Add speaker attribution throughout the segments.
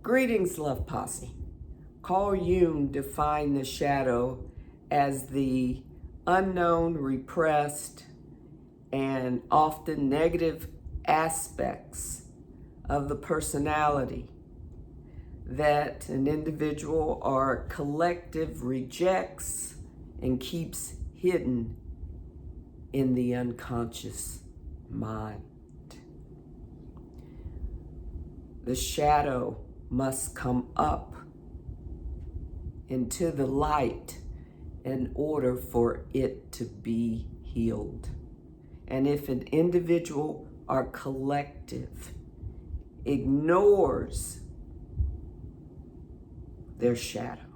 Speaker 1: Greetings, Love Posse. Carl Jung defined the shadow as the unknown, repressed, and often negative aspects of the personality that an individual or collective rejects and keeps hidden in the unconscious mind. The shadow must come up into the light in order for it to be healed. And if an individual or collective ignores their shadow,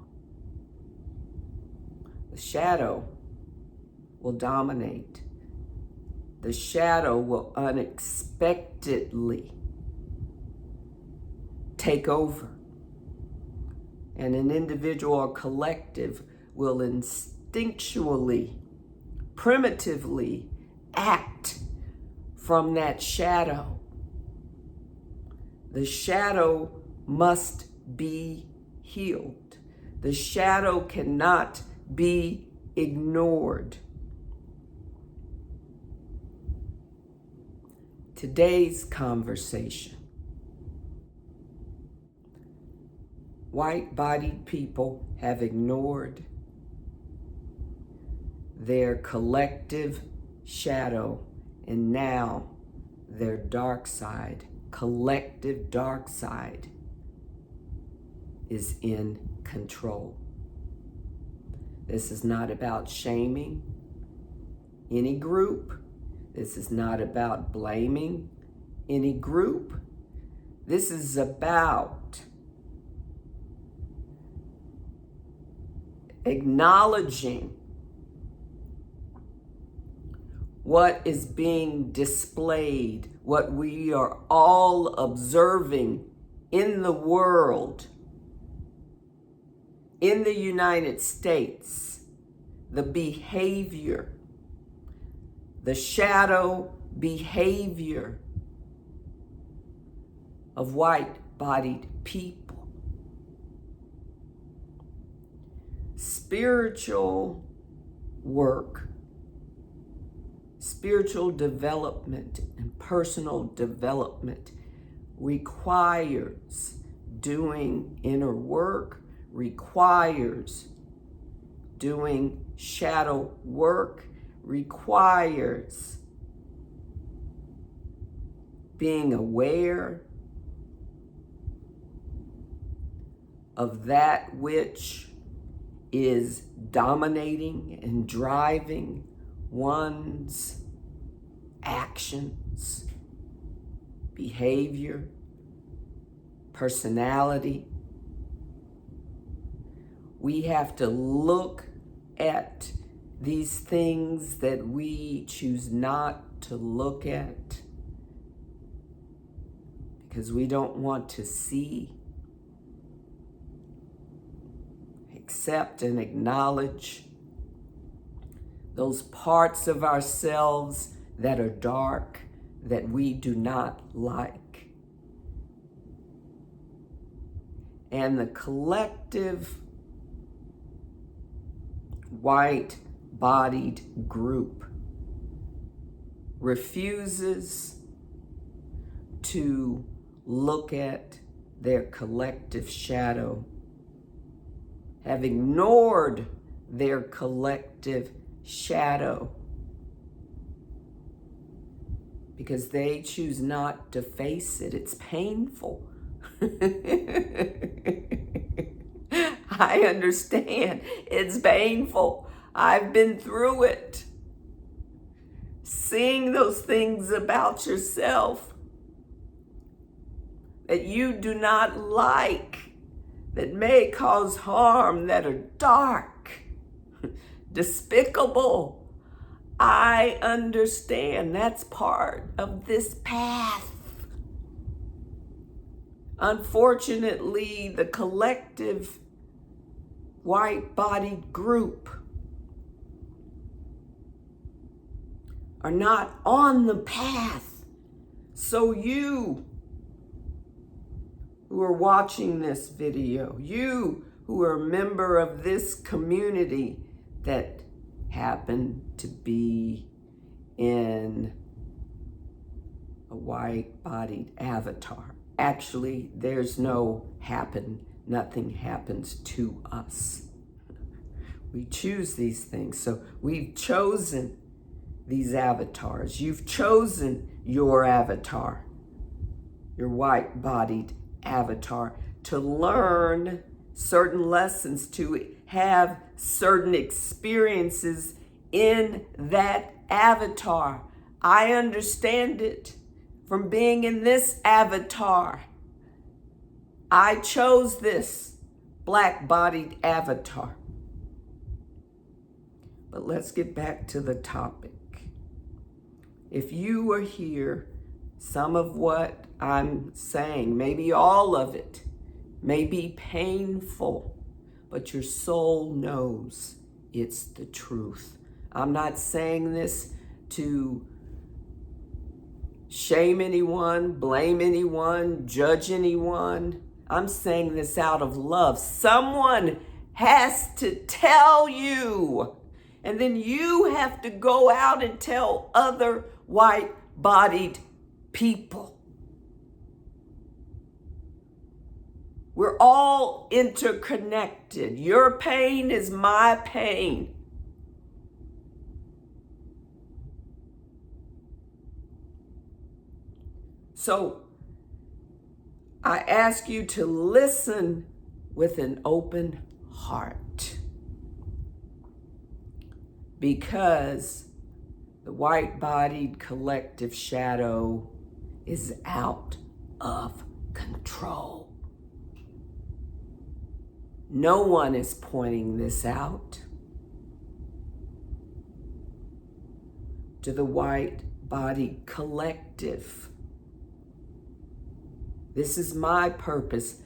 Speaker 1: the shadow will dominate. The shadow will unexpectedly take over. And an individual or collective will instinctually, primitively act from that shadow. The shadow must be healed. The shadow cannot be ignored. Today's conversation. White-bodied people have ignored their collective shadow, and now their dark side, collective dark side, is in control. This is not about shaming any group. This is not about blaming any group. This is about acknowledging what is being displayed, what we are all observing in the world, in the United States, the behavior, the shadow behavior of white-bodied people. Spiritual work, spiritual development, and personal development requires doing inner work, requires doing shadow work, requires being aware of that which is dominating and driving one's actions, behavior, personality. We have to look at these things that we choose not to look at because we don't want to see, accept, and acknowledge those parts of ourselves that are dark, that we do not like. And the collective white-bodied group refuses to look at their collective shadow, have ignored their collective shadow because they choose not to face it. It's painful. I understand. It's painful. I've been through it. Seeing those things about yourself that you do not like, that may cause harm, that are dark, despicable. I understand. That's part of this path. Unfortunately, the collective white-bodied group are not on the path. So you who are watching this video, you who are a member of this community that happen to be in a white-bodied avatar. Actually, there's no happen. Nothing happens to us. We choose these things. So we've chosen these avatars. You've chosen your avatar, your white-bodied avatar, to learn certain lessons, to have certain experiences in that avatar. I understand it from being in this avatar. I chose this black-bodied avatar. But let's get back to the topic. If you are here, some of what I'm saying, maybe all of it, may be painful, but your soul knows it's the truth. I'm not saying this to shame anyone, blame anyone, judge anyone. I'm saying this out of love. Someone has to tell you, and then you have to go out and tell other white-bodied people. We're all interconnected. Your pain is my pain. So I ask you to listen with an open heart, because the white-bodied collective shadow is out of control. No one is pointing this out to the white-bodied collective. This is my purpose.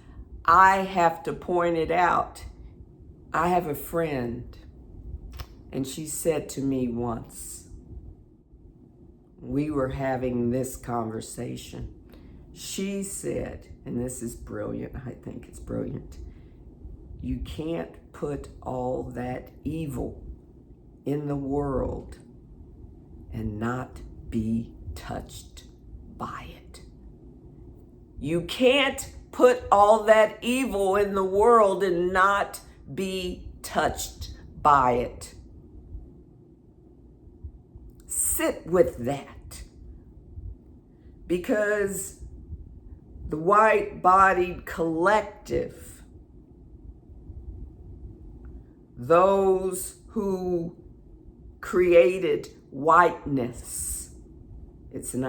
Speaker 1: I have to point it out. I have a friend, and she said to me once, we were having this conversation. She said, and this is brilliant, I think it's brilliant, you can't put all that evil in the world and not be touched by it. You can't put all that evil in the world and not be touched by it. Sit with that, because the white-bodied collective, those who created whiteness, it's an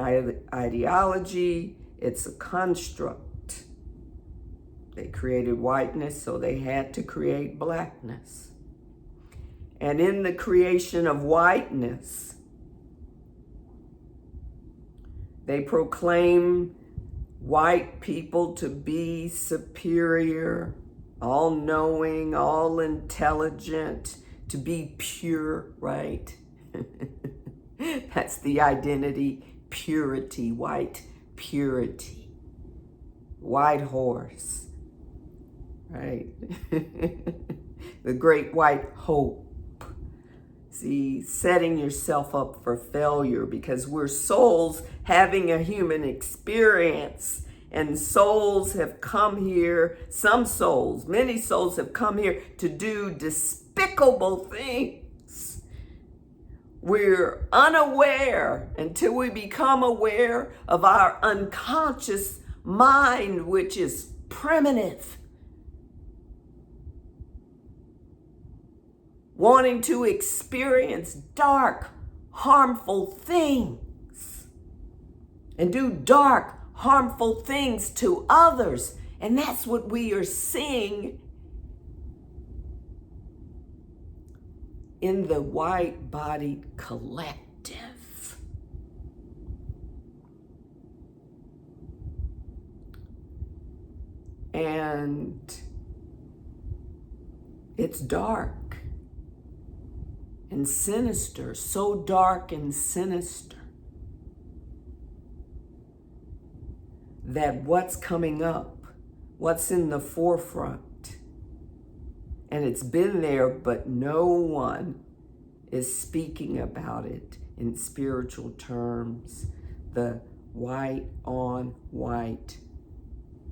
Speaker 1: ideology, it's a construct. They created whiteness, so they had to create blackness. And in the creation of whiteness, they proclaim white people to be superior, all-knowing, all-intelligent, to be pure, right? That's the identity, purity, white purity, white horse, right? The great white hope. See, setting yourself up for failure, because we're souls having a human experience, and souls have come here, some souls, many souls have come here to do despicable things. We're unaware until we become aware of our unconscious mind, which is primitive, wanting to experience dark, harmful things and do dark, harmful things to others. And that's what we are seeing in the white-bodied collective. And it's dark and sinister, so dark and sinister that what's coming up what's in the forefront. And it's been there, but no one is speaking about it in spiritual terms. The white on white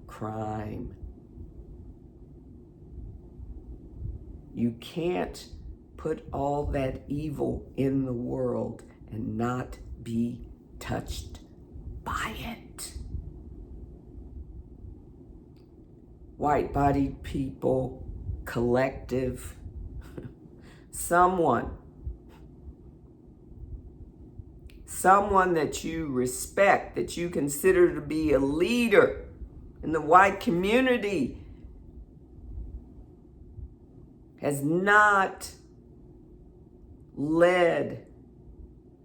Speaker 1: crime. You can't put all that evil in the world and not be touched by it. White-bodied people, collective, someone that you respect, that you consider to be a leader in the white community, has not led,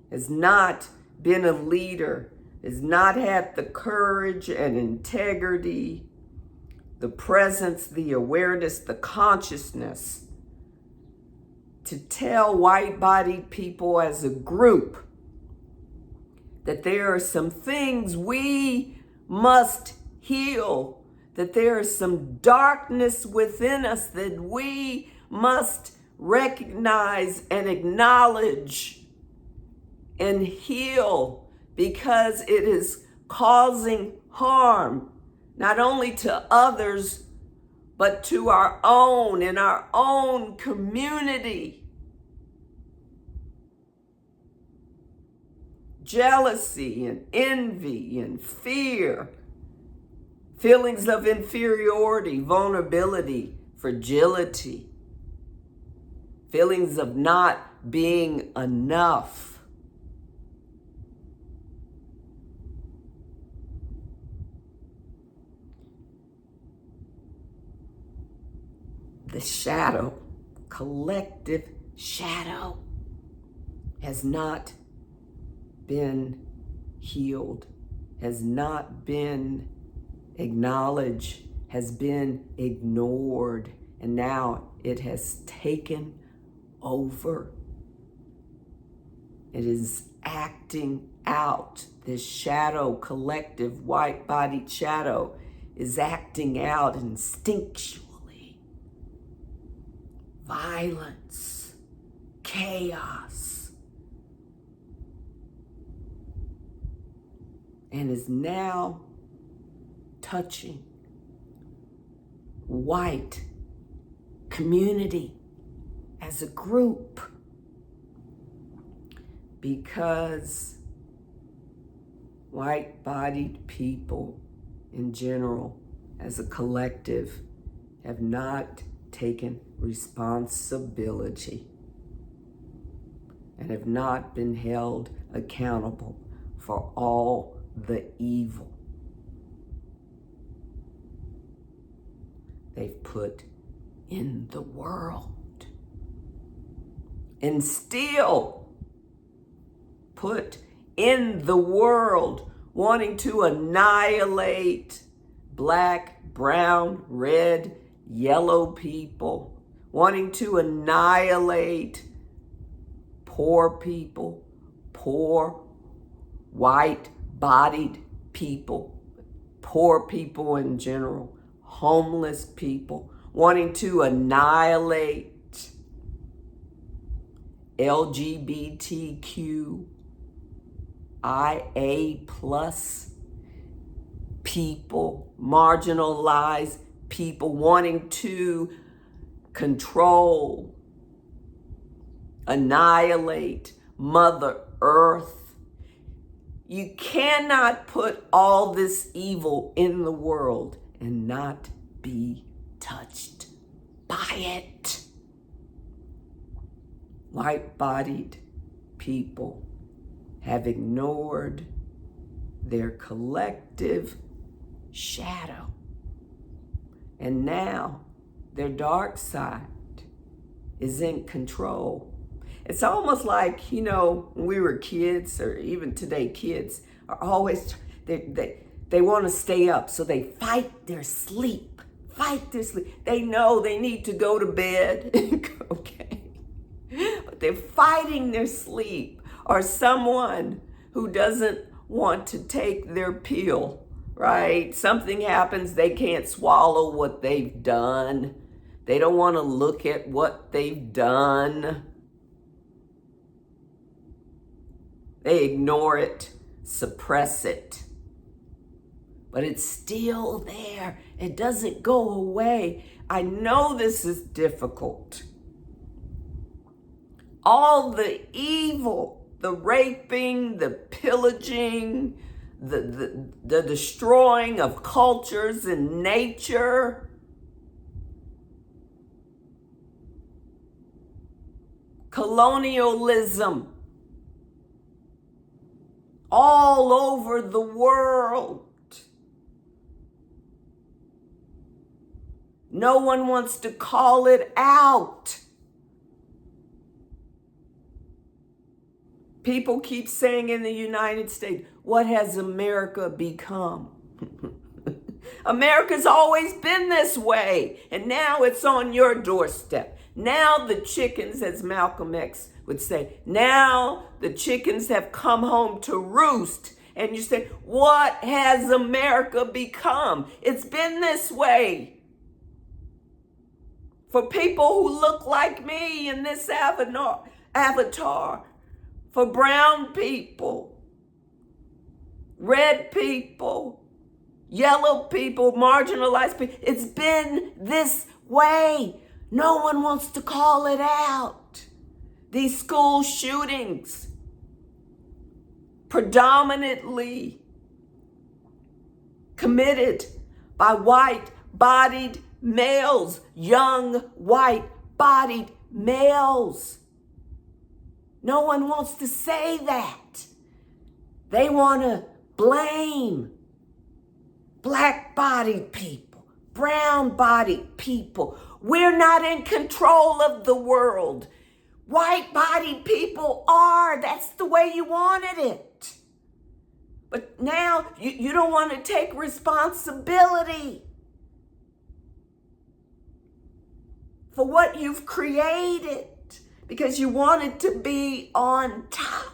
Speaker 1: has not been a leader, has not had the courage and integrity, the presence, the awareness, the consciousness to tell white-bodied people as a group that there are some things we must heal, that there is some darkness within us that we must recognize and acknowledge and heal, because it is causing harm not only to others but to our own, in our own community. Jealousy and envy and fear, feelings of inferiority, vulnerability, fragility, feelings of not being enough. The shadow, collective shadow, has not been healed, has not been acknowledged, has been ignored, and now it has taken over. It is acting out. This shadow, collective white-bodied shadow, is acting out instinctually. Violence, chaos, and is now touching white community as a group, because white-bodied people in general as a collective have not taken responsibility and have not been held accountable for all the evil they've put in the world, and still put in the world, wanting to annihilate black, brown, red, yellow people, wanting to annihilate poor people, poor white-bodied people, poor people in general, homeless people, wanting to annihilate LGBTQIA plus people, marginalized people, wanting to control, annihilate Mother Earth. You cannot put all this evil in the world and not be touched by it. White-bodied people have ignored their collective shadow. And now their dark side is in control. It's almost like, when we were kids, or even today, kids are always, they want to stay up, so they fight their sleep. They know they need to go to bed, okay? But they're fighting their sleep. Or someone who doesn't want to take their pill, right? Something happens, they can't swallow what they've done. They don't want to look at what they've done. They ignore it, suppress it. But it's still there. It doesn't go away. I know this is difficult. All the evil, the raping, the pillaging, the destroying of cultures and nature, colonialism, all over the world. No one wants to call it out. People keep saying in the United States, what has America become? America's always been this way, and now it's on your doorstep. Now the chickens, as Malcolm X would say, now the chickens have come home to roost. And you say, what has America become? It's been this way. For people who look like me in this avatar, for brown people, red people, yellow people, marginalized people, it's been this way. No one wants to call it out. These school shootings, predominantly committed by white-bodied males, young white-bodied males. No one wants to say that. They want to blame black-bodied people, brown-bodied people. We're not in control of the world. White-bodied people are. That's the way you wanted it. But now you don't want to take responsibility for what you've created because you wanted to be on top.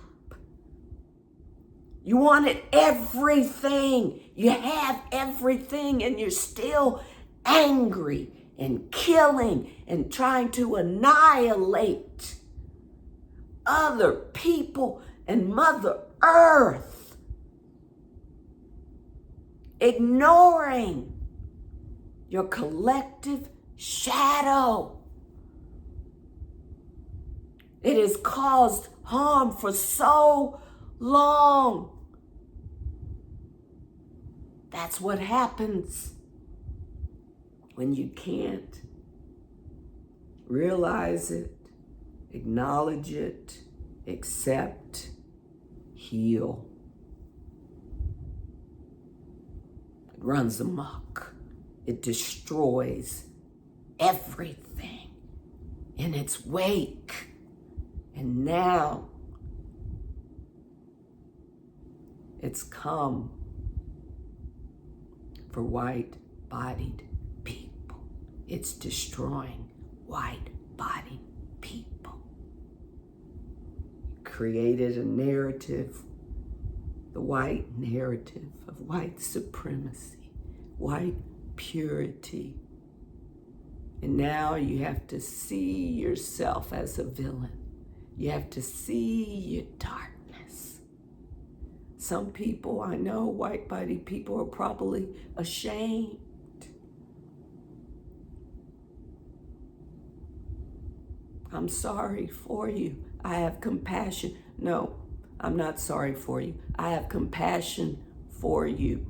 Speaker 1: You wanted everything. You have everything, and you're still angry and killing and trying to annihilate other people and Mother Earth, ignoring your collective shadow. It has caused harm for so long. That's what happens when you can't realize it, acknowledge it, accept, heal. It runs amok. It destroys everything in its wake. And now it's come for white-bodied people. It's destroying white-bodied people. Created a narrative, the white narrative of white supremacy, white purity. And now you have to see yourself as a villain. You have to see your darkness. Some people, I know, white-bodied people, are probably ashamed. I'm sorry for you. I have compassion. No, I'm not sorry for you. I have compassion for you.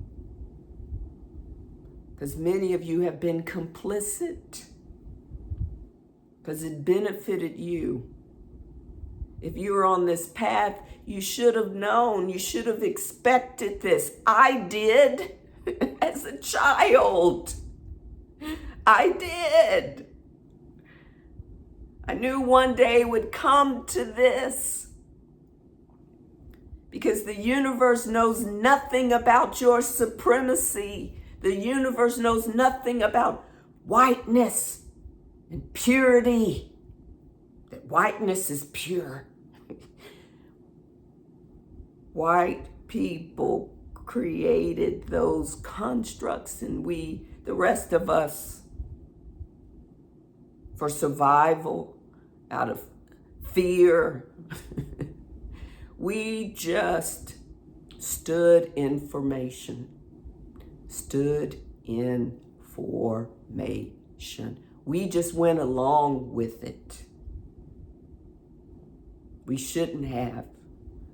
Speaker 1: Because many of you have been complicit. Because it benefited you. If you were on this path, you should have known, you should have expected this. I did as a child. I did. I knew one day would come to this because the universe knows nothing about your supremacy. The universe knows nothing about whiteness and purity. That whiteness is pure. White people created those constructs, and the rest of us, for survival, out of fear, we just stood in formation. We just went along with it. We shouldn't have,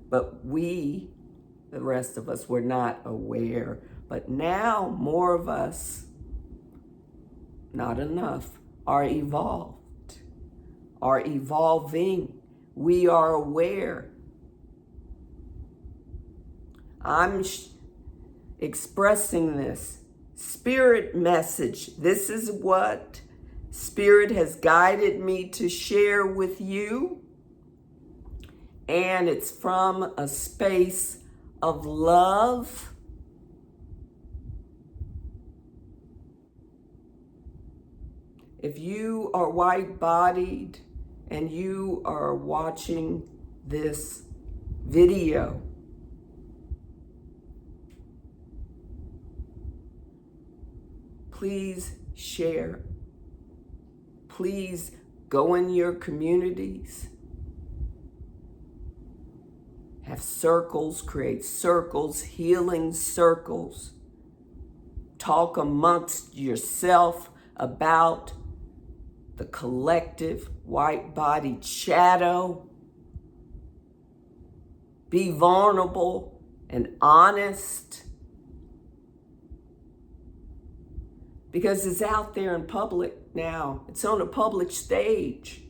Speaker 1: but the rest of us, were not aware. But now more of us, not enough, are evolved, are evolving. We are aware. I'm expressing this spirit message. This is what Spirit has guided me to share with you. And it's from a space of love. If you are white-bodied and you are watching this video, please share. Please go in your communities. Have circles, create circles, healing circles. Talk amongst yourself about the collective white-bodied shadow. Be vulnerable and honest, because it's out there in public now. It's on a public stage.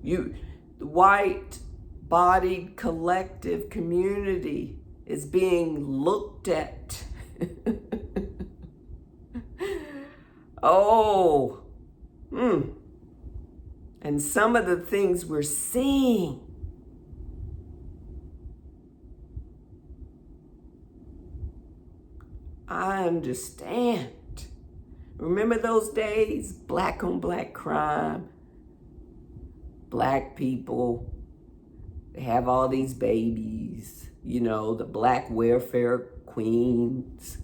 Speaker 1: The white-bodied collective community is being looked at. And some of the things we're seeing, I understand. Remember those days? Black on black crime. Black people, they have all these babies, the black welfare queens.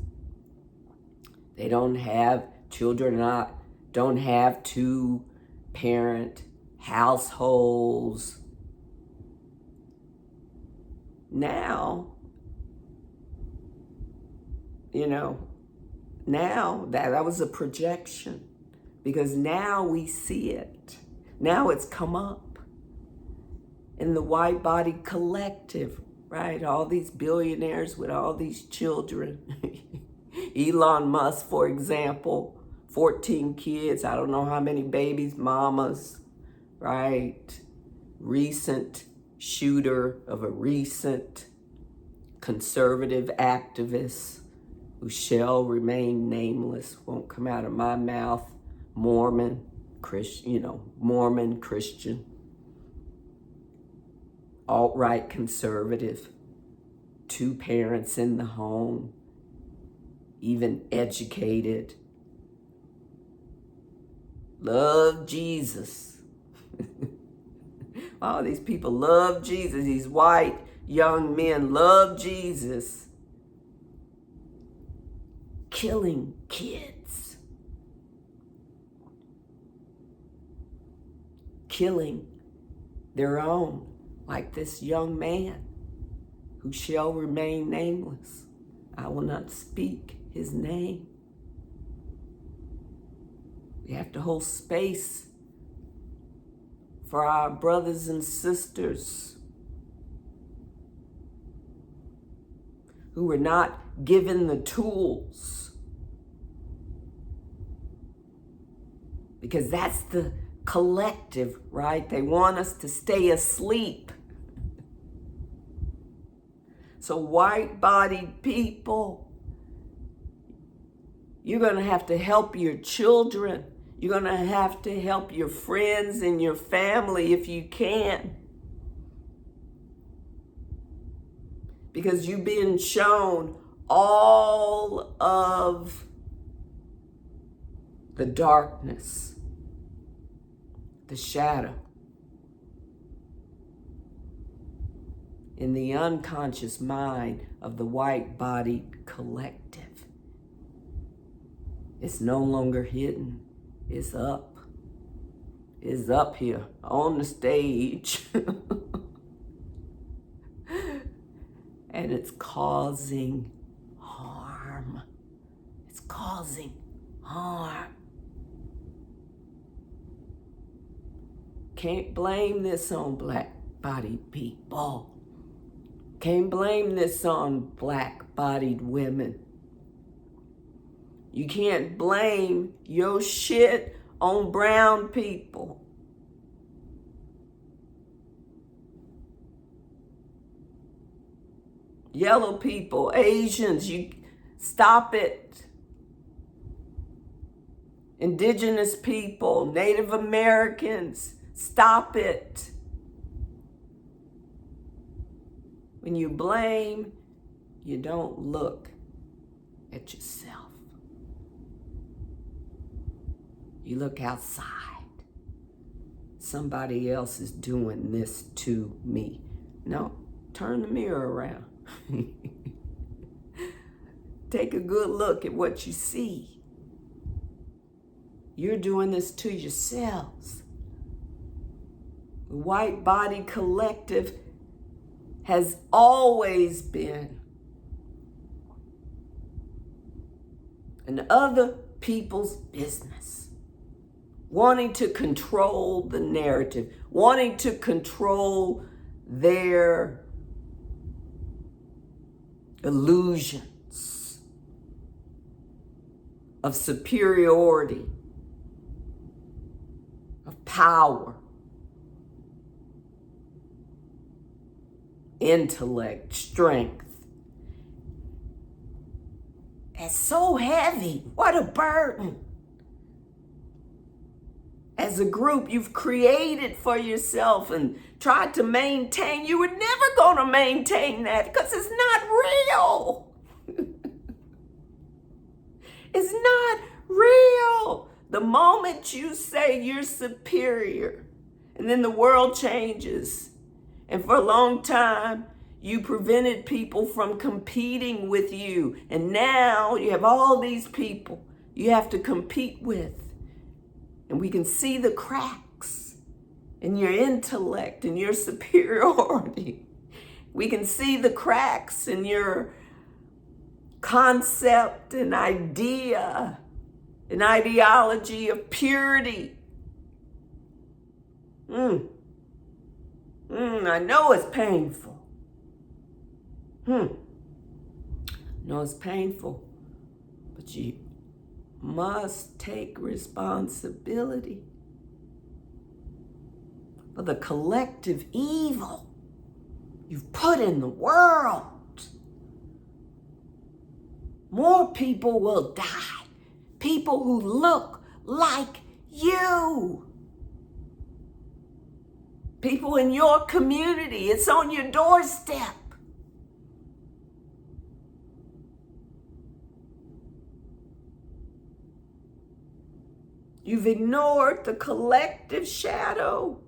Speaker 1: They don't have children, don't have two-parent households. Now, now that was a projection, because now we see it. Now it's come up in the white-bodied collective, right? All these billionaires with all these children. Elon Musk, for example, 14 kids, I don't know how many babies, mamas, right? Recent shooter of a recent conservative activist who shall remain nameless, won't come out of my mouth, Mormon Christian, alt-right conservative, 2 parents in the home, even educated, love Jesus. All these people love Jesus. These white young men love Jesus. Killing kids. Killing their own, like this young man who shall remain nameless. I will not speak his name. We have to hold space for our brothers and sisters who were not given the tools, because that's the collective, right? They want us to stay asleep. So white-bodied people, you're going to have to help your children. You're going to have to help your friends and your family if you can. Because you've been shown all of the darkness, the shadow in the unconscious mind of the white-bodied collective. It's no longer hidden. It's up. It's up here on the stage. And it's causing harm. It's causing harm. Can't blame this on black-bodied people. Can't blame this on black-bodied women. You can't blame your shit on brown people. Yellow people, Asians, you stop it. Indigenous people, Native Americans, stop it. When you blame, you don't look at yourself. You look outside. Somebody else is doing this to me. No, turn the mirror around. Take a good look at what you see. You're doing this to yourselves. The white-body collective has always been an other people's business, wanting to control the narrative, wanting to control their illusions of superiority, of power, intellect, strength. It's so heavy. What a burden. As a group, you've created for yourself and tried to maintain. You were never going to maintain that because it's not real. It's not real. The moment you say you're superior, and then the world changes. And for a long time, you prevented people from competing with you. And now you have all these people you have to compete with. And we can see the cracks in your intellect and your superiority. We can see the cracks in your concept and idea and ideology of purity. I know it's painful. No, it's painful, but you must take responsibility for the collective evil you've put in the world. More people will die. People who look like you. People in your community. It's on your doorstep. You've ignored the collective shadow.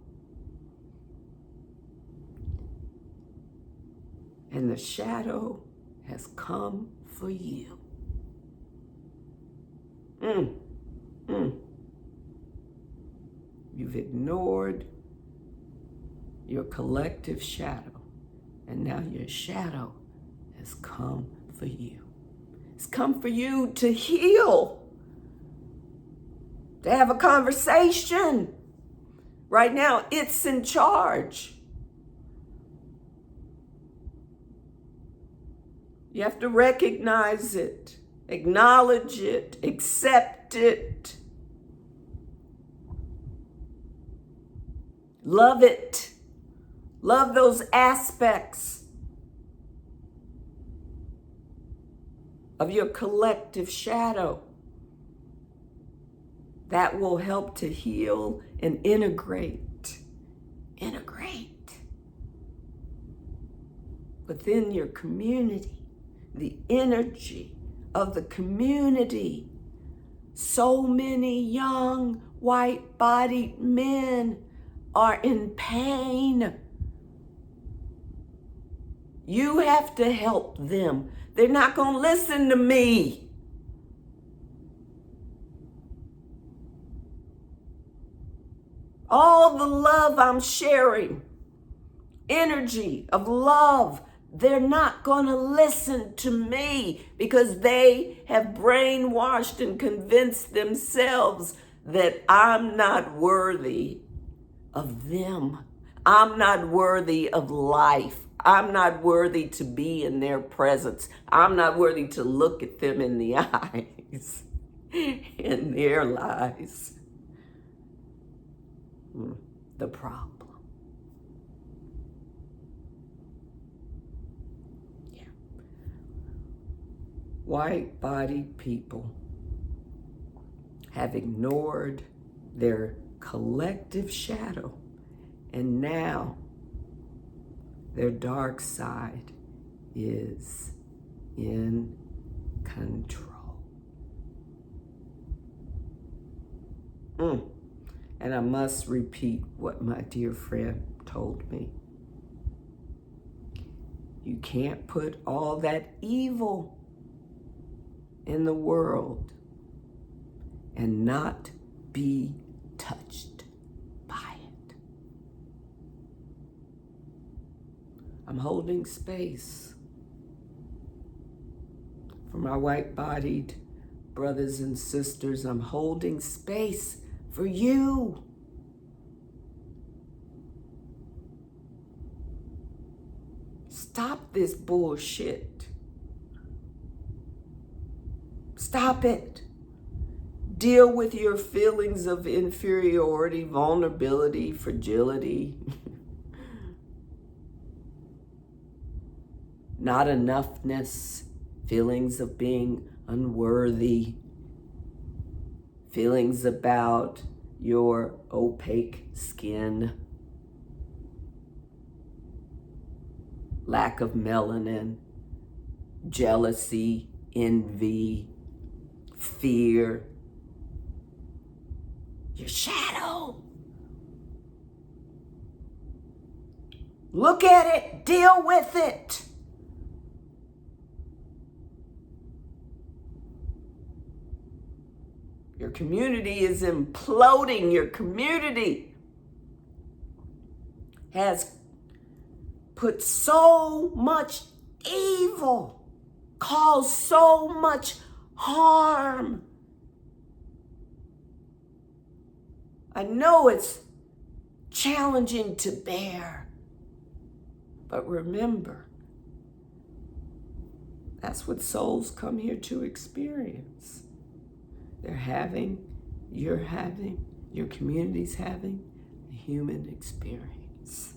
Speaker 1: And the shadow has come for you. You've ignored your collective shadow, and now your shadow has come for you. It's come for you to heal, to have a conversation. Right now, it's in charge. You have to recognize it, acknowledge it, accept it, love it. Love those aspects of your collective shadow. That will help to heal and integrate within your community, the energy of the community. So many young white-bodied men are in pain. You have to help them. They're not going to listen to me. All the love I'm sharing, energy of love, they're not going to listen to me because they have brainwashed and convinced themselves that I'm not worthy of them. I'm not worthy of life. I'm not worthy to be in their presence. I'm not worthy to look at them in the eyes, in their lives. The problem. Yeah. White-bodied people have ignored their collective shadow, and now their dark side is in control. And I must repeat what my dear friend told me. You can't put all that evil in the world and not be touched by it. I'm holding space for my white-bodied brothers and sisters. I'm holding space for you. Stop this bullshit. Stop it. Deal with your feelings of inferiority, vulnerability, fragility, not enoughness, feelings of being unworthy, feelings about your opaque skin, lack of melanin, jealousy, envy, fear, your shadow. Look at it, deal with it. Your community is imploding. Your community has put so much evil, caused so much harm. I know it's challenging to bear, but remember, that's what souls come here to experience. They're having, you're having, your community's having a human experience.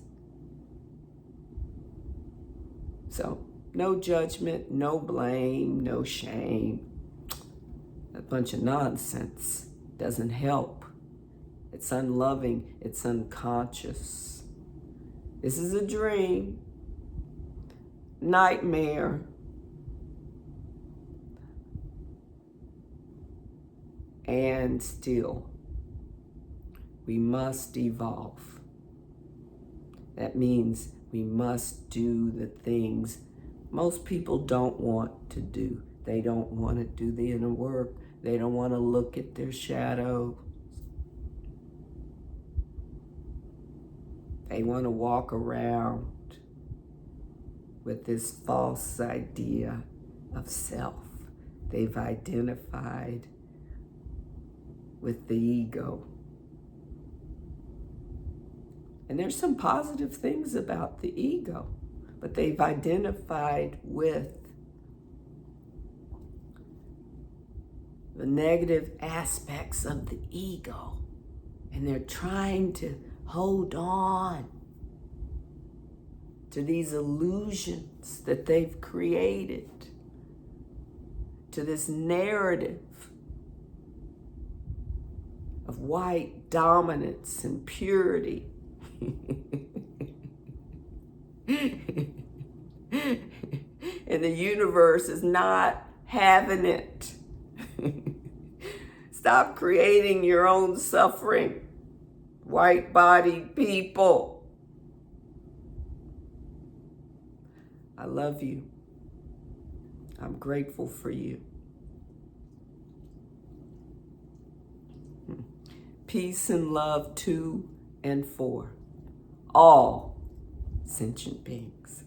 Speaker 1: So, no judgment, no blame, no shame. A bunch of nonsense doesn't help. It's unloving, it's unconscious. This is a dream, nightmare. And still, we must evolve. That means we must do the things most people don't want to do. They don't want to do the inner work. They don't want to look at their shadow. They want to walk around with this false idea of self. They've identified with the ego. And there's some positive things about the ego, but they've identified with the negative aspects of the ego. And they're trying to hold on to these illusions that they've created, to this narrative of white dominance and purity. And the universe is not having it. Stop creating your own suffering, white-bodied people. I love you. I'm grateful for you. Peace and love to and for all sentient beings.